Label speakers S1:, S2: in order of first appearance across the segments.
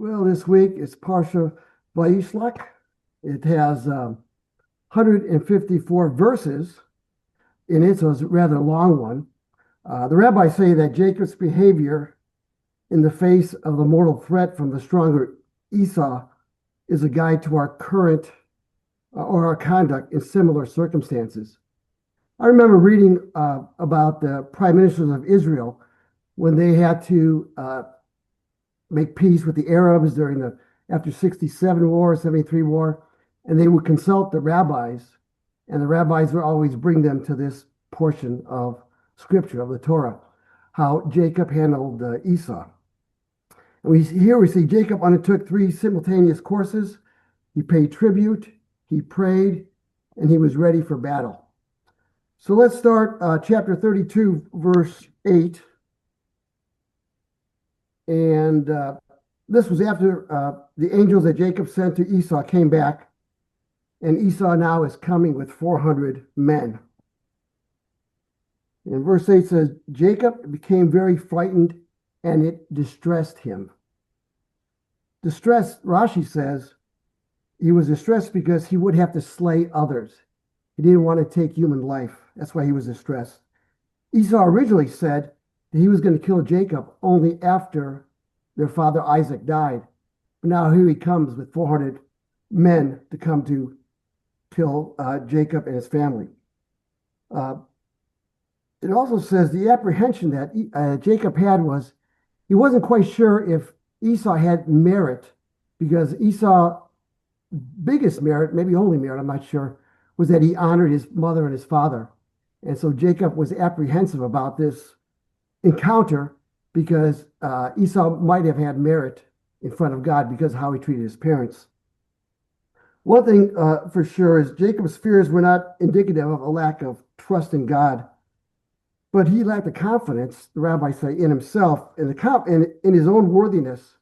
S1: Well, this week it's Parsha Vayishlach. It has 154 verses in it, so it's a rather long one. The rabbis say that Jacob's behavior in the face of the mortal threat from the stronger Esau is a guide to our current or our conduct in similar circumstances. I remember reading about the prime ministers of Israel when they had to make peace with the Arabs during the after 67 war, 73 war, and they would consult the rabbis, and the rabbis would always bring them to this portion of scripture of the Torah, how Jacob handled Esau. And here we see Jacob undertook 3 simultaneous courses. He paid tribute, he prayed, and he was ready for battle. So let's start chapter 32, verse 8. And this was after the angels that Jacob sent to Esau came back, and Esau now is coming with 400 men. And verse 8 says, Jacob became very frightened, and it distressed him. Distressed, Rashi says, he was distressed because he would have to slay others. He didn't want to take human life. That's why he was distressed. Esau originally said that he was going to kill Jacob only after their father Isaac died. But now here he comes with 400 men to come to kill Jacob and his family. It also says the apprehension that Jacob had was he wasn't quite sure if Esau had merit, because Esau's biggest merit, maybe only merit, I'm not sure, was that he honored his mother and his father. And so Jacob was apprehensive about this encounter because Esau might have had merit in front of God because of how he treated his parents. One thing for sure is Jacob's fears were not indicative of a lack of trust in God, but he lacked the confidence, the rabbis say, in himself and in his own worthiness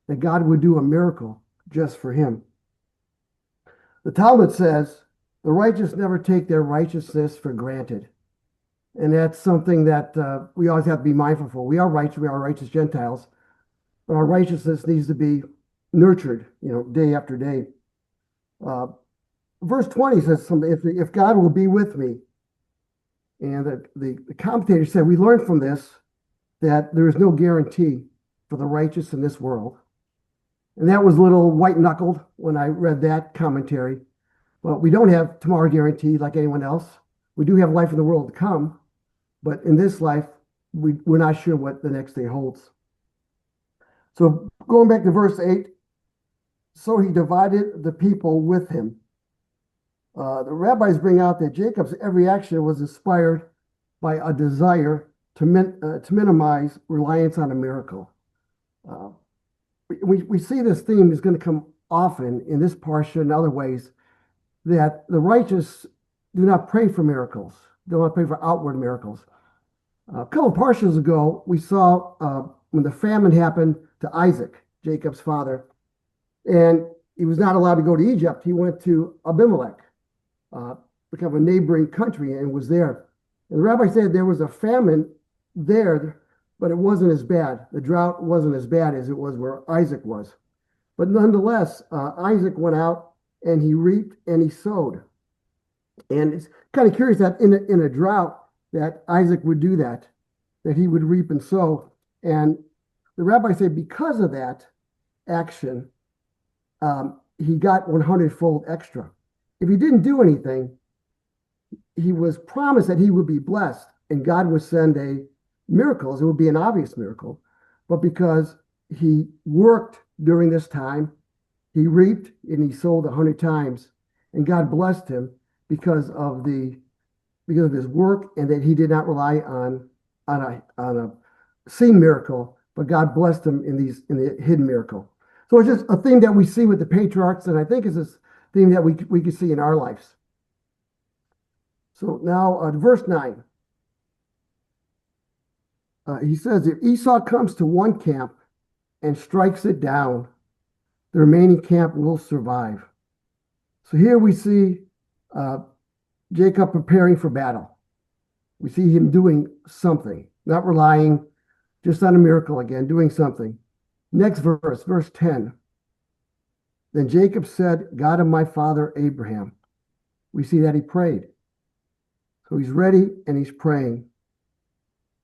S1: that God would do a miracle just for him. The Talmud says, the righteous never take their righteousness for granted. And that's something that we always have to be mindful for. We are righteous Gentiles, but our righteousness needs to be nurtured, day after day. Verse 20 says, if God will be with me. And the commentator said, we learned from this that there is no guarantee for the righteous in this world. And that was a little white-knuckled when I read that commentary. But we don't have tomorrow guaranteed like anyone else. We do have life in the world to come. But in this life, we're not sure what the next day holds. So going back to verse 8, so he divided the people with him. The rabbis bring out that Jacob's every action was inspired by a desire to minimize reliance on a miracle. We see this theme is going to come often in this parsha and other ways, that the righteous do not pray for miracles. Do not pray for outward miracles. A couple of parshas ago, we saw when the famine happened to Isaac, Jacob's father, and he was not allowed to go to Egypt. He went to Abimelech, become a neighboring country, and was there. And the rabbi said there was a famine there, but it wasn't as bad. The drought wasn't as bad as it was where Isaac was. But nonetheless, Isaac went out and he reaped and he sowed. And it's kind of curious that in a drought that Isaac would do that he would reap and sow. And the rabbis say because of that action, he got 100-fold extra. If he didn't do anything, he was promised that he would be blessed and God would send a miracle. It would be an obvious miracle. But because he worked during this time, he reaped and he sowed 100 times, and God blessed him because of his work, and that he did not rely on a seen miracle, but God blessed him in the hidden miracle. So it's just a thing that we see with the patriarchs, and I think is this thing that we can see in our lives. So now verse 9. He says, if Esau comes to one camp and strikes it down, the remaining camp will survive. So here we see Jacob preparing for battle. We see him doing something, not relying just on a miracle again, doing something. Next verse, verse 10. Then Jacob said, God of my father Abraham. We see that he prayed. So he's ready and he's praying.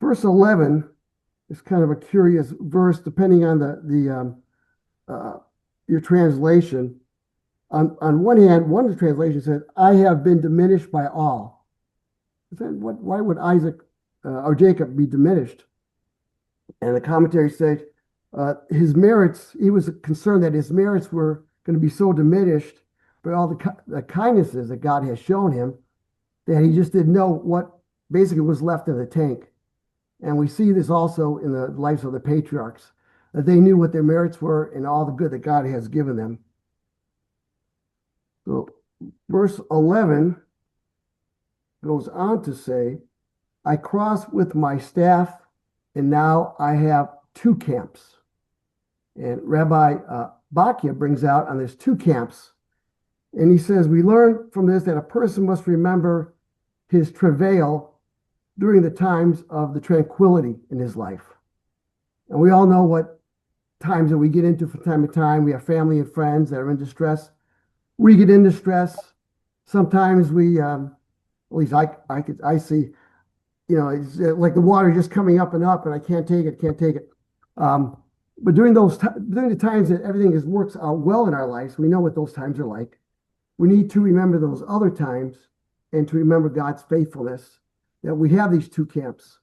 S1: Verse 11 is kind of a curious verse, depending on your translation. On one hand, one of the translations says, I have been diminished by all. Why would Isaac or Jacob be diminished? And the commentary says his merits, he was concerned that his merits were going to be so diminished by all the kindnesses that God has shown him that he just didn't know what basically was left in the tank. And we see this also in the lives of the patriarchs, that they knew what their merits were and all the good that God has given them. So verse 11 goes on to say, I cross with my staff, and now I have two camps. And Rabbi Bakia brings out on there's two camps. And he says, we learn from this that a person must remember his travail during the times of the tranquility in his life. And we all know what times that we get into from time to time. We have family and friends that are in distress. We get in distress. Sometimes we, at least I see, it's like the water just coming up and up, and I can't take it. But during the times that everything works out well in our lives, we know what those times are like. We need to remember those other times and to remember God's faithfulness, that we have these two camps.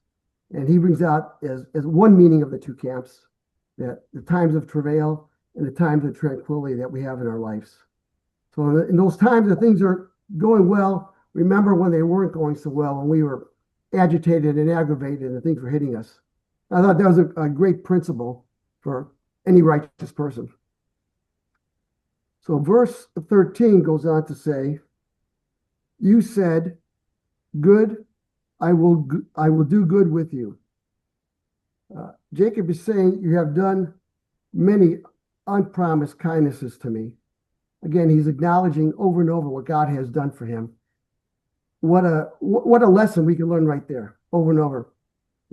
S1: And he brings out as one meaning of the two camps, that the times of travail and the times of tranquility that we have in our lives. So in those times that things are going well, remember when they weren't going so well, when we were agitated and aggravated and things were hitting us. I thought that was a great principle for any righteous person. So verse 13 goes on to say, you said, good, I will do good with you. Jacob is saying, you have done many unpromised kindnesses to me. Again, he's acknowledging over and over what God has done for him. What a lesson we can learn right there, over and over.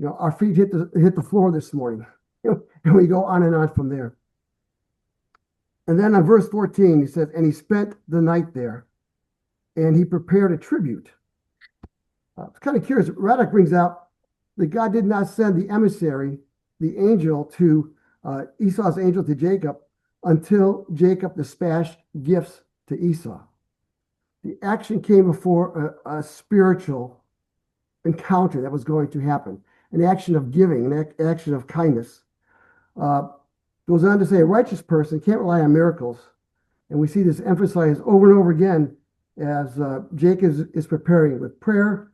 S1: Our feet hit the floor this morning, and we go on and on from there. And then on verse 14, he says, and he spent the night there, and he prepared a tribute. It's kind of curious. Raddock brings out that God did not send the emissary, the angel, to Esau's angel to Jacob until Jacob dispatched gifts to Esau. The action came before a spiritual encounter that was going to happen, an action of giving, an action of kindness. Goes on to say a righteous person can't rely on miracles. And we see this emphasized over and over again as Jacob is preparing with prayer,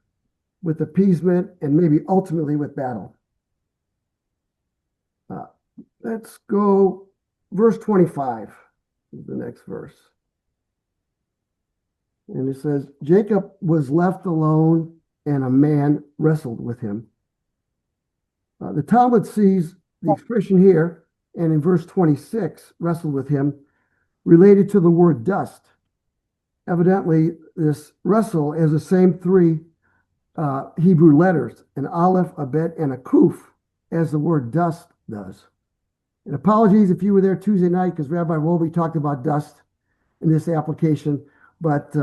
S1: with appeasement, and maybe ultimately with battle. Let's go verse 25 is the next verse. And it says, Jacob was left alone and a man wrestled with him. The Talmud sees the expression here, and in verse 26, wrestled with him, related to the word dust. Evidently, this wrestle has the same three Hebrew letters, an aleph, a bet, and a kuf, as the word dust does. And apologies if you were there Tuesday night, because Rabbi Wolbe talked about dust in this application, but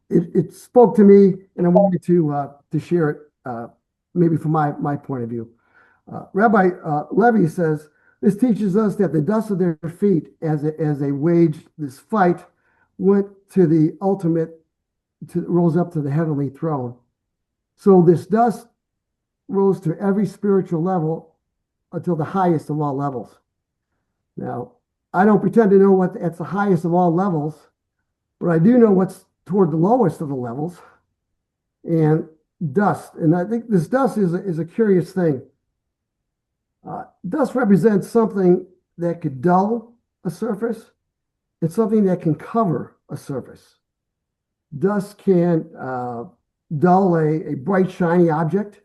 S1: it spoke to me, and I wanted to share it, maybe from my point of view. Rabbi Levy says, this teaches us that the dust of their feet, as they waged this fight, went to the ultimate, rose up to the heavenly throne. So this dust rose to every spiritual level until the highest of all levels. Now, I don't pretend to know what's the highest of all levels, but I do know what's toward the lowest of the levels, and dust. And I think this dust is a curious thing. Dust represents something that could dull a surface and something that can cover a surface. Dust can dull a bright, shiny object.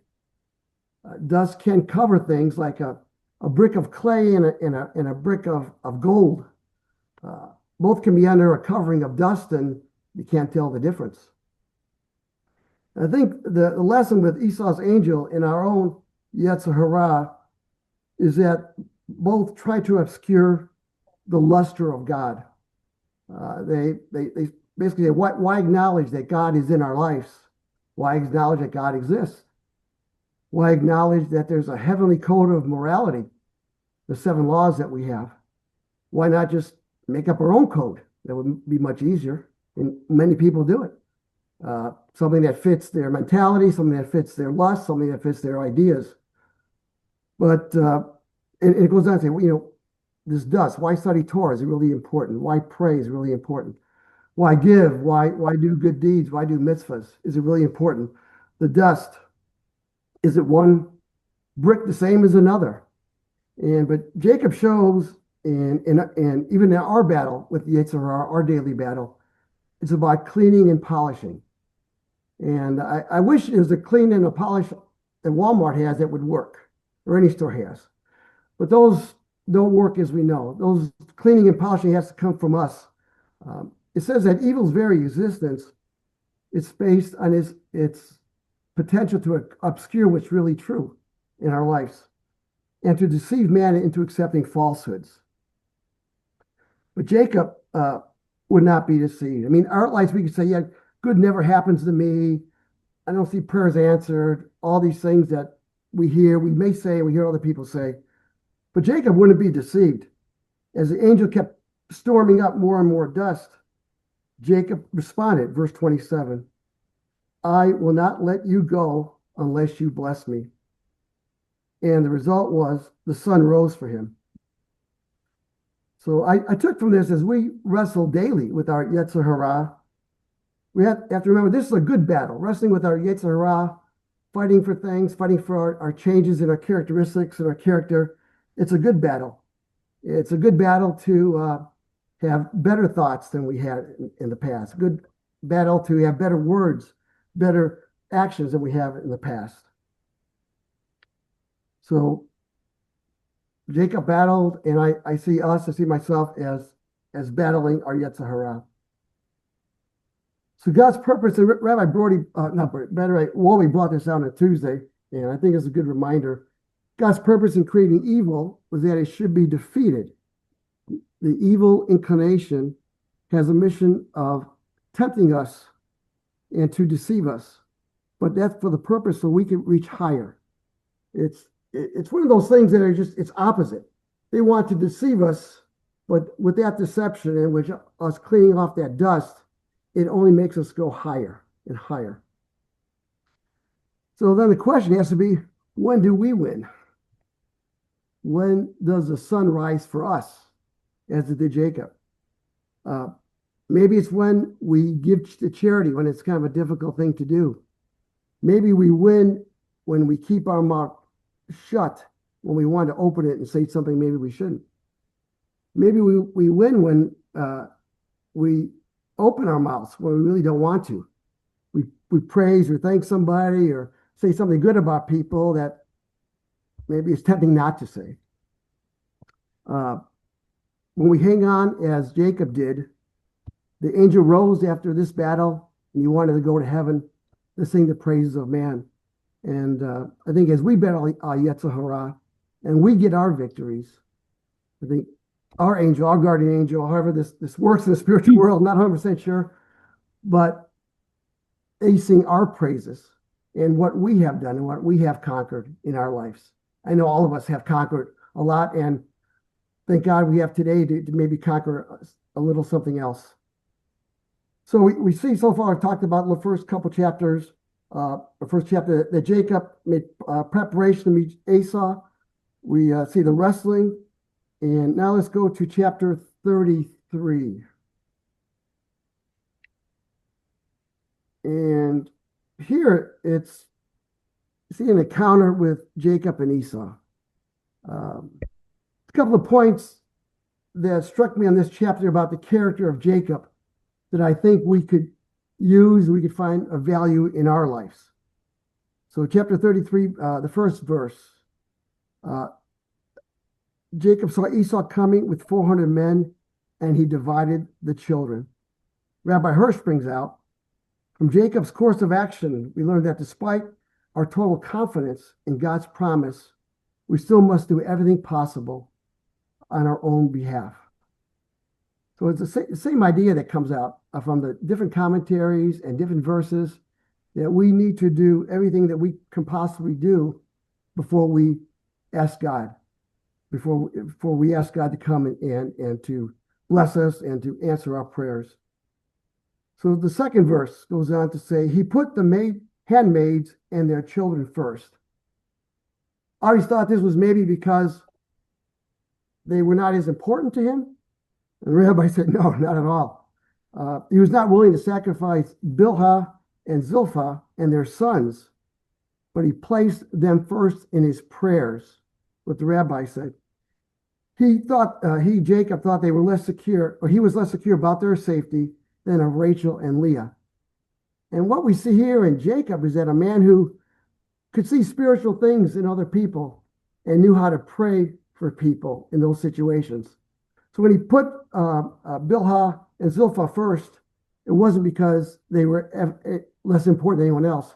S1: Dust can cover things like a brick of clay and a brick of gold. Both can be under a covering of dust, and you can't tell the difference. I think the lesson with Esau's angel in our own Yetzer Hara is that both try to obscure the luster of God. They basically say, why acknowledge that God is in our lives? Why acknowledge that God exists? Why acknowledge that there's a heavenly code of morality, the 7 laws that we have? Why not just make up our own code? That would be much easier, and many people do it. Something that fits their mentality, something that fits their lust, something that fits their ideas. But and it goes on to say, well, this dust. Why study Torah is really important. Why pray is really important. Why give? Why do good deeds? Why do mitzvahs? Is it really important? The dust. Is it one brick the same as another? But Jacob shows, and even in our battle with the Yetzer Hara, our daily battle, it's about cleaning and polishing. And I wish there was a clean and a polish that Walmart has that would work, or any store has. But those don't work, as we know. Those cleaning and polishing has to come from us. It says that evil's very existence is based on its potential to obscure what's really true in our lives and to deceive man into accepting falsehoods. But Jacob would not be deceived. I mean, our lives, we could say, yeah, good never happens to me. I don't see prayers answered. All these things that we hear, we may say, we hear other people say. But Jacob wouldn't be deceived. As the angel kept storming up more and more dust, Jacob responded, verse 27, I will not let you go unless you bless me. And the result was the sun rose for him. So I took from this, as we wrestle daily with our Yetzer Hara, we have to remember this is a good battle, wrestling with our Yetzer Hara, fighting for things, fighting for our changes in our characteristics and our character. It's a good battle. It's a good battle to have better thoughts than we had in the past. Good battle to have better words, better actions than we have in the past. So Jacob battled, and I see myself as battling our Yetzer Hara. So God's purpose, and Rabbi Brody, Wally brought this out on Tuesday, and I think it's a good reminder. God's purpose in creating evil was that it should be defeated. The evil inclination has a mission of tempting us and to deceive us, but that's for the purpose so we can reach higher. It's one of those things that are it's opposite. They want to deceive us, but with that deception and with us cleaning off that dust, it only makes us go higher and higher. So then the question has to be, when do we win? When does the sun rise for us, as it did Jacob? Maybe it's when we give to charity, when it's kind of a difficult thing to do. Maybe we win when we keep our mouth shut when we want to open it and say something maybe we shouldn't. Maybe we win when we open our mouths when we really don't want to. We praise or thank somebody or say something good about people that maybe it's tempting not to say. When we hang on, as Jacob did, the angel rose after this battle and he wanted to go to heaven to sing the praises of man. And I think as we battle Yetzer Hara and we get our victories, I think our angel, our guardian angel, however this works in the spiritual world, I'm not 100% sure, but they sing our praises and what we have done and what we have conquered in our lives. I know all of us have conquered a lot, and thank God we have today to maybe conquer a little something else. So we see so far, I've talked about the first couple chapters, the first chapter that Jacob made preparation to meet Esau. We see the wrestling. And now let's go to chapter 33. And here it's see an encounter with Jacob and Esau. A couple of points that struck me on this chapter about the character of Jacob that I think we could use, we could find a value in our lives. So chapter 33, the first verse. Jacob saw Esau coming with 400 men, and he divided the children. Rabbi Hirsch brings out, from Jacob's course of action, we learned that despite our total confidence in God's promise, we still must do everything possible on our own behalf. So it's the same idea that comes out from the different commentaries and different verses, that we need to do everything that we can possibly do before we ask God, before we ask God to come and to bless us and to answer our prayers. So the second verse goes on to say, he put the handmaids and their children first. I always thought this was maybe because they were not as important to him. And the rabbi said, no, not at all. He was not willing to sacrifice Bilhah and Zilpah and their sons, but he placed them first in his prayers, what the rabbi said. Jacob thought they were less secure, or he was less secure about their safety than of Rachel and Leah. And what we see here in Jacob is that a man who could see spiritual things in other people and knew how to pray for people in those situations. So when he put Bilhah and Zilpah first, it wasn't because they were less important than anyone else.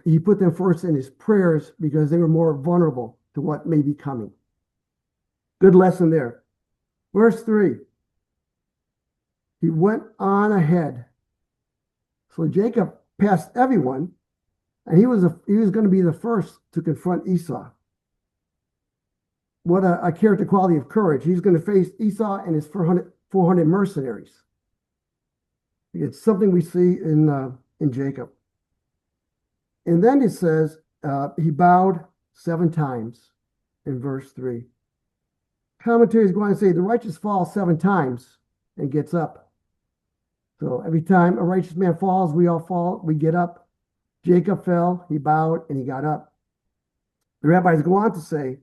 S1: He put them first in his prayers because they were more vulnerable to what may be coming. Good lesson there. Verse 3. He went on ahead. So Jacob passed everyone, and he was going to be the first to confront Esau. What a character quality of courage. He's going to face Esau and his 400 mercenaries. It's something we see in Jacob. And then it says he bowed 7 times in verse 3. Commentaries go on to say the righteous falls 7 times and gets up. So every time a righteous man falls, we all fall, we get up. Jacob fell, he bowed, and he got up. The rabbis go on to say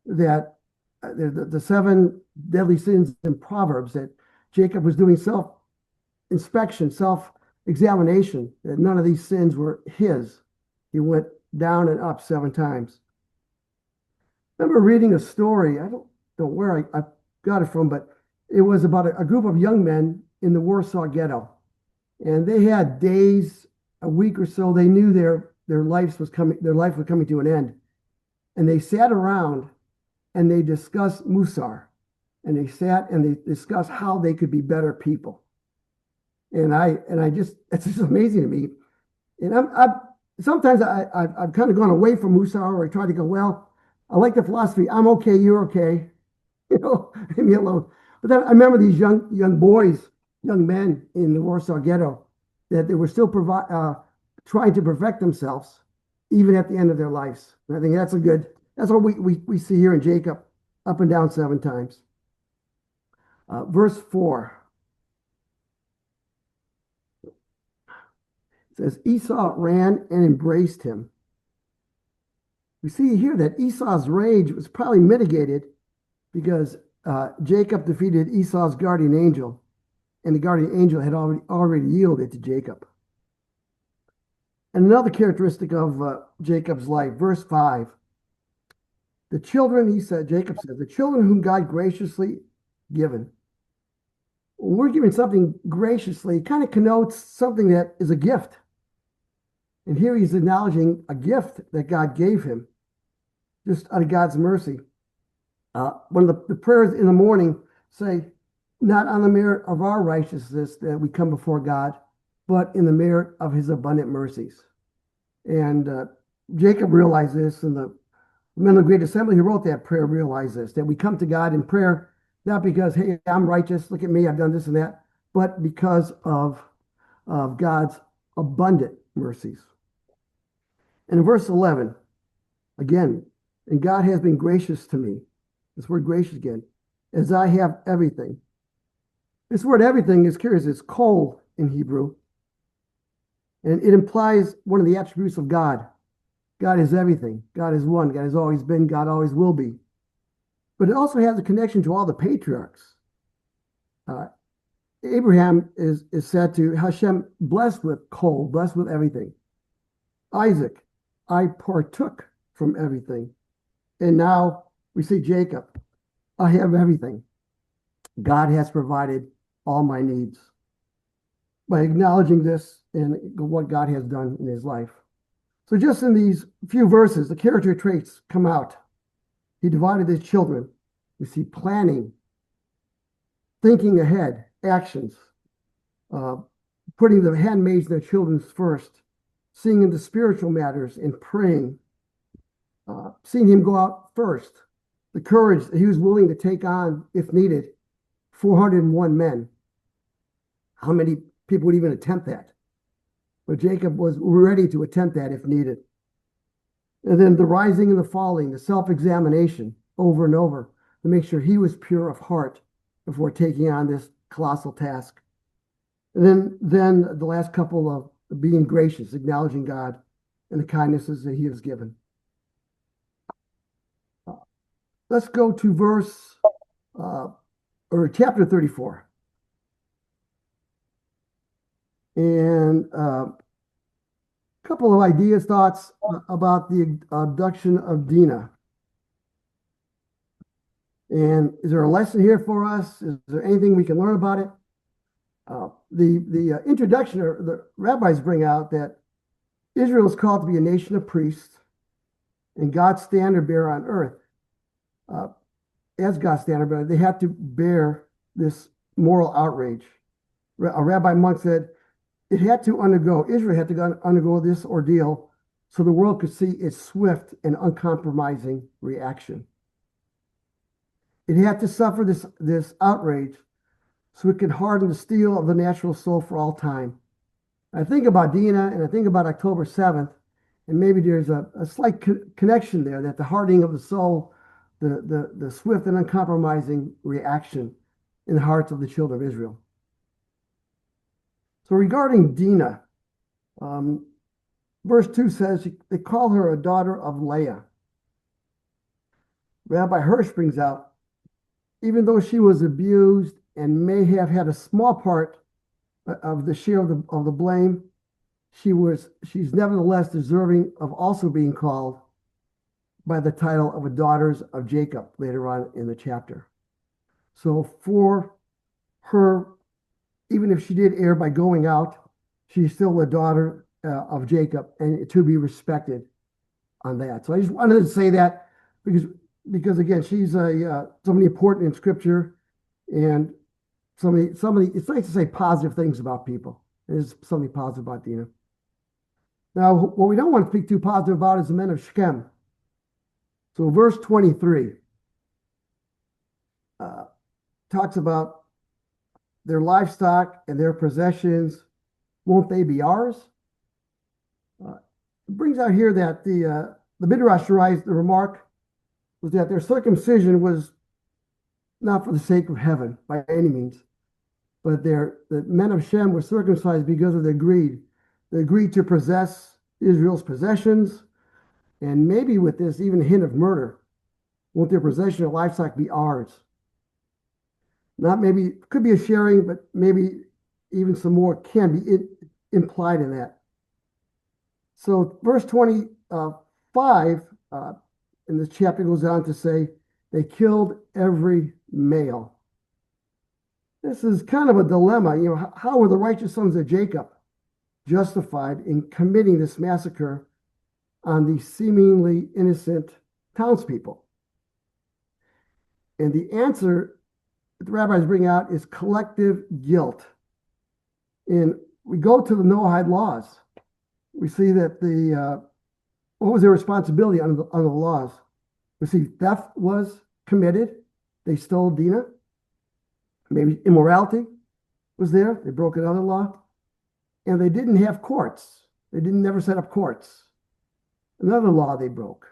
S1: that the 7 deadly sins in Proverbs, that Jacob was doing self-inspection, self-examination, that none of these sins were his. He went down and up 7 times. I remember reading a story, I don't know where I got it from, but it was about a group of young men in the Warsaw Ghetto. And they had days, a week or so, they knew their life was coming to an end. And they sat around and they discussed Musar. And they sat and they discussed how they could be better people. And it's just amazing to me. And sometimes I've kind of gone away from Musar, or I try to go, well, I like the philosophy. I'm okay, you're okay. Leave me alone. But then I remember these young boys, young men in the Warsaw Ghetto, that they were still trying to perfect themselves, even at the end of their lives. And I think that's what we see here in Jacob, up and down 7 times. Verse 4. It says, Esau ran and embraced him. We see here that Esau's rage was probably mitigated because Jacob defeated Esau's guardian angel, and the guardian angel had already yielded to Jacob. And another characteristic of Jacob's life, verse 5. Jacob said, the children whom God graciously given. When we're giving something graciously, it kind of connotes something that is a gift. And here he's acknowledging a gift that God gave him, just out of God's mercy. One of the prayers in the morning say, not on the merit of our righteousness that we come before God, but in the merit of his abundant mercies. And Jacob realized this, and the men of the Great Assembly who wrote that prayer realized this, that we come to God in prayer, not because, hey, I'm righteous, look at me, I've done this and that, but because of God's abundant mercies. And in verse 11, again, and God has been gracious to me. This word gracious again, as I have everything. This word everything is curious. It's kol in Hebrew. And it implies one of the attributes of God. God is everything. God is one. God has always been. God always will be. But it also has a connection to all the patriarchs. Abraham is said to Hashem blessed with kol, blessed with everything. Isaac, I partook from everything. And now we see Jacob, I have everything. God has provided all my needs. By acknowledging this and what God has done in his life. So just in these few verses, the character traits come out. He divided his children. We see planning, thinking ahead, actions, putting the handmaids and their children first, seeing into spiritual matters and praying, seeing him go out first, the courage that he was willing to take on, if needed, 401 men. How many people would even attempt that? But Jacob was ready to attempt that if needed. And then the rising and the falling, the self-examination over and over to make sure he was pure of heart before taking on this colossal task. And then the last couple of being gracious, acknowledging God and the kindnesses that he has given. Let's go to chapter 34. And a couple of ideas, thoughts about the abduction of Dinah. And is there a lesson here for us? Is there anything we can learn about it? The introduction, or the rabbis bring out that Israel is called to be a nation of priests and God's standard bearer on earth. As God's standard bearer, they have to bear this moral outrage. A rabbi once said, Israel had to undergo this ordeal so the world could see its swift and uncompromising reaction. It had to suffer this outrage so it could harden the steel of the natural soul for all time. I think about Dinah and I think about October 7th, and maybe there's a slight connection there, that the hardening of the soul, the swift and uncompromising reaction in the hearts of the children of Israel. So regarding Dinah, verse 2 says they call her a daughter of Leah. Rabbi Hirsch brings out, even though she was abused and may have had a small part of the share of the blame, she's nevertheless deserving of also being called by the title of a daughters of Jacob later on in the chapter. So for her, even if she did err by going out, she's still a daughter of Jacob, and to be respected on that. So I just wanted to say that because again, she's somebody important in Scripture, and somebody. It's nice to say positive things about people. There's something positive about Dinah. Now, what we don't want to speak too positive about is the men of Shechem. So verse 23 talks about their livestock and their possessions. Won't they be ours? It brings out here that the Midrash writes, the remark was that their circumcision was not for the sake of heaven by any means, but the men of Shem were circumcised because of their greed. They agreed to possess Israel's possessions, and maybe with this even a hint of murder. Won't their possession of livestock be ours? Not maybe, could be a sharing, but maybe even some more can be implied in that. So verse 25 in this chapter goes on to say, they killed every male. This is kind of a dilemma. How were the righteous sons of Jacob justified in committing this massacre on the seemingly innocent townspeople? And the answer that the rabbis bring out is collective guilt. And we go to the Noahide laws. We see that what was their responsibility under the laws? We see theft was committed. They stole Dinah. Maybe immorality was there. They broke another law. And they didn't have courts. They never set up courts. Another law they broke.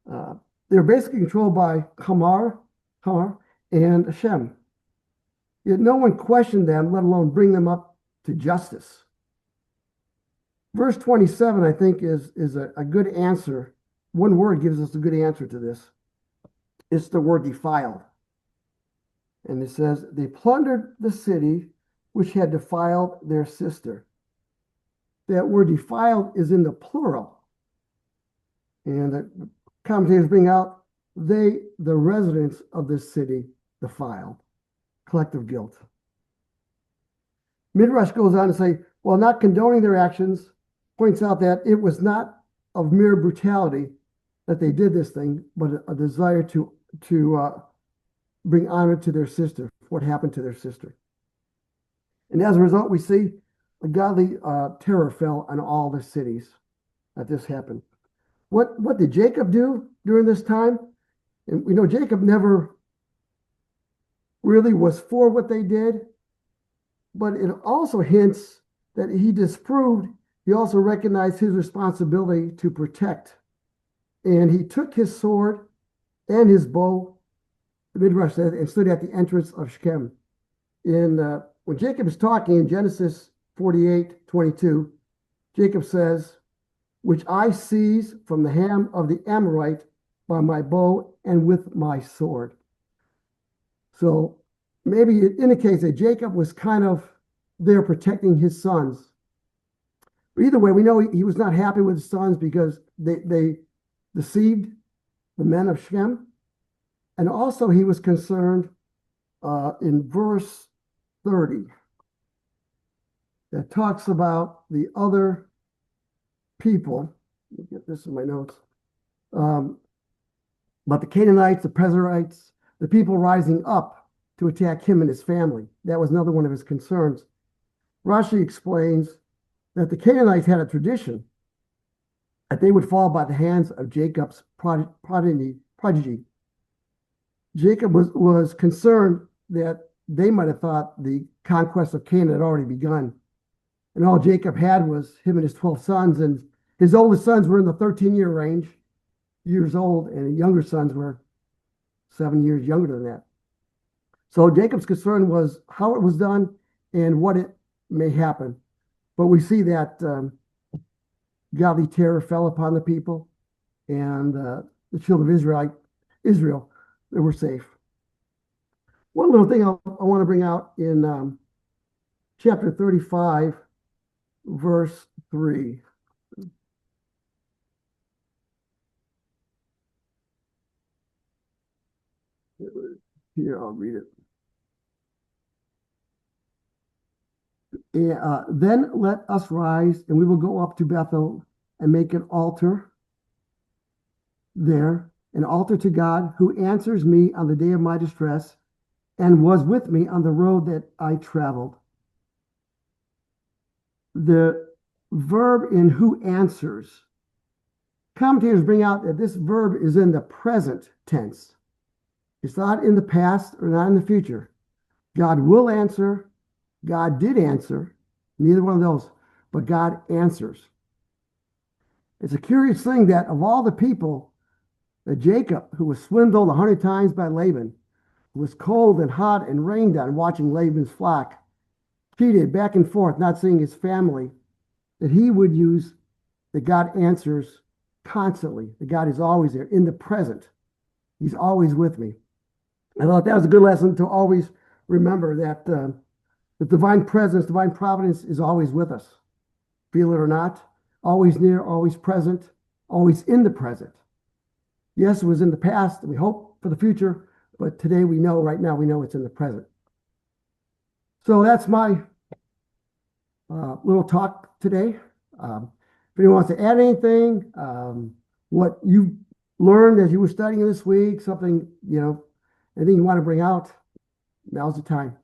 S1: They were basically controlled by Hamar, and Hashem. Yet no one questioned them, let alone bring them up to justice. Verse 27, I think, is a good answer. One word gives us a good answer to this. It's the word defiled. And it says, they plundered the city which had defiled their sister. That word defiled is in the plural. And the commentators bring out, the residents of this city, defiled. Collective guilt. Midrash goes on to say, while not condoning their actions, points out that it was not of mere brutality that they did this thing, but a desire to to bring honor to their sister, what happened to their sister. And as a result, we see a godly terror fell on all the cities that this happened. What did Jacob do during this time? And we know Jacob never really was for what they did, but it also hints that he disproved, he also recognized his responsibility to protect. And he took his sword and his bow, the Midrash said, and stood at the entrance of Shechem. When Jacob is talking in Genesis 48:22, Jacob says, which I seize from the hand of the Amorite by my bow and with my sword. So maybe it indicates that Jacob was kind of there protecting his sons. But either way, we know he was not happy with his sons because they deceived the men of Shechem. And also he was concerned in verse 30 that talks about the other people. Let me get this in my notes. About the Canaanites, the Perizzites, the people rising up to attack him and his family. That was another one of his concerns. Rashi explains that the Canaanites had a tradition that they would fall by the hands of Jacob's prodigy. Jacob was concerned that they might have thought the conquest of Canaan had already begun. And all Jacob had was him and his 12 sons, and his oldest sons were in the 13-year range, years old, and the younger sons were 7 years younger than that. So Jacob's concern was how it was done and what it may happen. But we see that godly terror fell upon the people, and the children of Israel, they were safe. One little thing I want to bring out in chapter 35, verse 3. Here, I'll read it. Then let us rise, and we will go up to Bethel and make an altar there, an altar to God who answers me on the day of my distress and was with me on the road that I traveled. The verb in who answers, commentators bring out that this verb is in the present tense. It's not in the past or not in the future. God will answer. God did answer. Neither one of those, but God answers. It's a curious thing that of all the people, that Jacob, who was swindled 100 times by Laban, who was cold and hot and rained on watching Laban's flock, cheated back and forth, not seeing his family, that he would use that God answers constantly, that God is always there in the present. He's always with me. I thought that was a good lesson to always remember that the divine presence, divine providence is always with us. Feel it or not, always near, always present, always in the present. Yes, it was in the past, and we hope for the future, but today we know, right now, we know it's in the present. So that's my little talk today. If anyone wants to add anything, what you learned as you were studying this week, something, anything you want to bring out, now's the time.